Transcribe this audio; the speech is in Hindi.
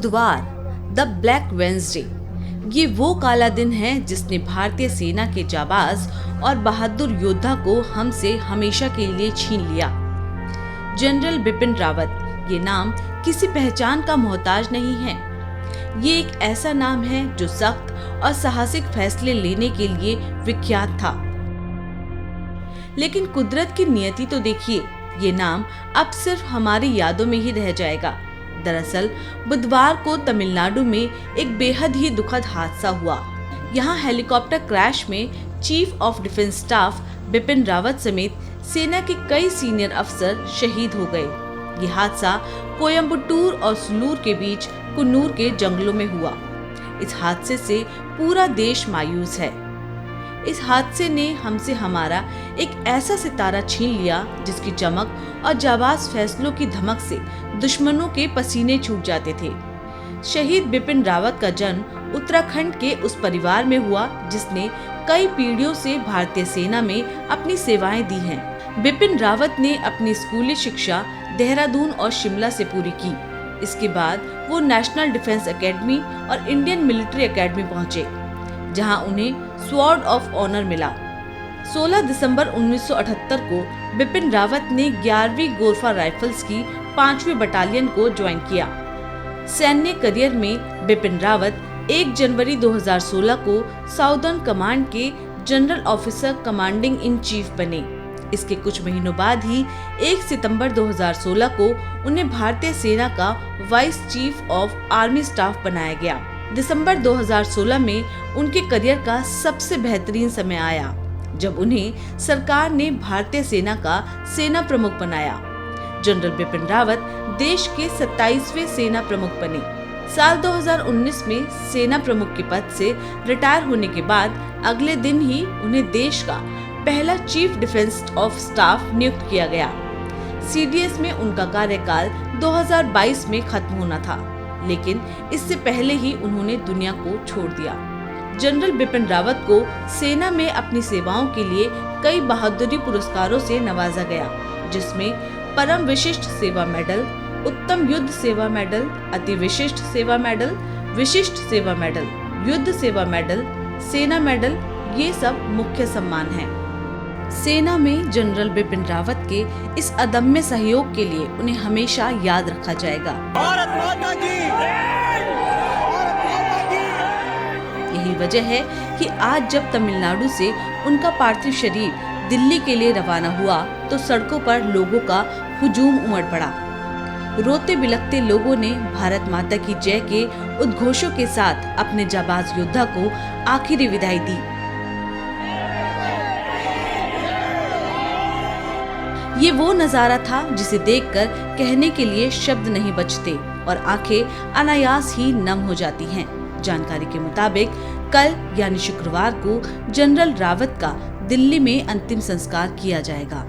बुधवार, द ब्लैक वेंसडे, ये वो काला दिन है जिसने भारतीय सेना के जाबाज और बहादुर योद्धा को हमसे हमेशा के लिए छीन लिया। जनरल बिपिन रावत, ये नाम किसी पहचान का मोहताज नहीं है। ये एक ऐसा नाम है जो सख्त और साहसिक फैसले लेने के लिए विख्यात था। लेकिन कुदरत की नियति तो देखिए, ये नाम अब सिर्फ हमारी यादों में ही रह जाएगा। दरअसल बुधवार को तमिलनाडु में एक बेहद ही दुखद हादसा हुआ। यहाँ हेलीकॉप्टर क्रैश में chief of defence staff Bipin Rawat समेत सेना के कई सीनियर अफसर शहीद हो गए। ये हादसा कोयम्बटूर और सुलूर के बीच कुन्नूर के जंगलों में हुआ। इस हादसे से पूरा देश मायूस है। इस हादसे ने हमसे हमारा एक ऐसा सितारा छीन लिया जिसकी चमक और जाबाज फैसलों की धमक से दुश्मनों के पसीने छूट जाते थे। शहीद बिपिन रावत का जन्म उत्तराखंड के उस परिवार में हुआ जिसने कई पीढ़ियों से भारतीय सेना में अपनी सेवाएं दी हैं। बिपिन रावत ने अपनी स्कूली शिक्षा देहरादून और शिमला से पूरी की। इसके बाद वो नेशनल डिफेंस एकेडमी और इंडियन मिलिट्री एकेडमी पहुंचे, जहां उन्हें स्वॉर्ड ऑफ ऑनर मिला। 16 दिसंबर 1978 को बिपिन रावत ने 11वीं गोरफा राइफल्स की 5वीं बटालियन को ज्वाइन किया। सैन्य करियर में बिपिन रावत 1 जनवरी 2016 को साउदर्न कमांड के general officer commanding in chief बने। इसके कुछ महीनों बाद ही 1 सितंबर 2016 को उन्हें भारतीय सेना का vice chief of army staff बनाया गया। दिसंबर 2016 में उनके करियर का सबसे बेहतरीन समय आया, जब उन्हें सरकार ने भारतीय सेना का सेना प्रमुख बनाया। जनरल बिपिन रावत देश के 27वें सेना प्रमुख बने। साल 2019 में सेना प्रमुख के पद से रिटायर होने के बाद अगले दिन ही उन्हें देश का पहला चीफ डिफेंस ऑफ स्टाफ नियुक्त किया गया। सीडीएस में उनका कार्यकाल 2022 में खत्म होना था, लेकिन इससे पहले ही उन्होंने दुनिया को छोड़ दिया। जनरल बिपिन रावत को सेना में अपनी सेवाओं के लिए कई बहादुरी पुरस्कारों से नवाजा गया, जिसमें परम विशिष्ट सेवा मेडल, उत्तम युद्ध सेवा मेडल, अति विशिष्ट सेवा मेडल, विशिष्ट सेवा मेडल, युद्ध सेवा मेडल, सेना मेडल, ये सब मुख्य सम्मान हैं। सेना में जनरल बिपिन रावत के इस अदम्य सहयोग के लिए उन्हें हमेशा याद रखा जाएगा। भारत माता की! यही वजह है कि आज जब तमिलनाडु से उनका पार्थिव शरीर दिल्ली के लिए रवाना हुआ तो सड़कों पर लोगों का हुजूम उमड़ पड़ा। रोते बिलखते लोगों ने भारत माता की जय के उद्घोषों के साथ अपने जाबाज योद्धा को आखिरी विदाई दी। ये वो नजारा था जिसे देखकर कहने के लिए शब्द नहीं बचते और आंखें अनायास ही नम हो जाती हैं। जानकारी के मुताबिक कल यानी शुक्रवार को जनरल रावत का दिल्ली में अंतिम संस्कार किया जाएगा।